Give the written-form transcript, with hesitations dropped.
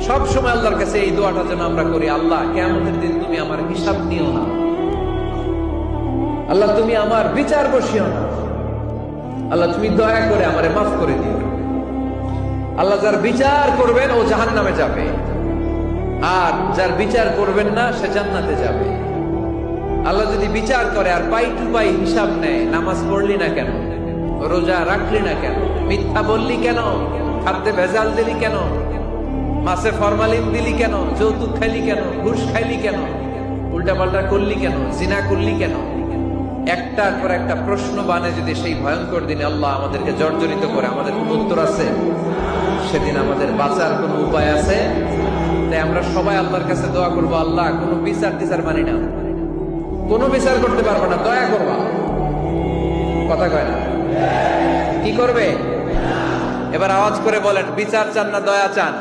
সব সময় আল্লাহর কাছে এই দোয়াটা যেন আমরা করি, আল্লাহ কিয়ামতের দিন তুমি আমার হিসাব নিও না, আল্লাহ তুমি আমার বিচার বসিও না, আল্লাহ তুমি দয়া করে আমারে মাফ করে দিও। আল্লাহ যার বিচার করবেন ও জাহান্নামে যাবে, আর যার বিচার করবেন না সে জান্নাতে যাবে। আল্লাহ যদি বিচার করে আর পাই টু পাই হিসাব নেয়, নামাজ পড়লি না কেন, রোজা রাখলি না কেন, মিথ্যা বললি কেন, খাদ্যে ভেজাল দিলি কেন, মাছে ফরমালিন দিলি কেন, যৌতুক খাইলি কেন, ঘুষ খাইলি কেন, উল্টাপাল্টা করলি কেন, জিনা করলি কেন, একটার পর একটা প্রশ্ন বানে যদি সেই ভয়ঙ্কর দিনে আল্লাহ আমাদেরকে জর্জরিত করে, আমাদের কোন উত্তর আছে? সেদিন আমাদের বাঁচার কোন উপায় আছে? তাই আমরা সবাই আল্লাহর কাছে দোয়া করবো, আল্লাহ কোনো বিচার টিচার মানি না, কোনো বিচার করতে পারবো না, দয়া করবা। কথা কয় না? কি করবে? এবার আওয়াজ করে বলেন, বিচার চান না দয়া চান?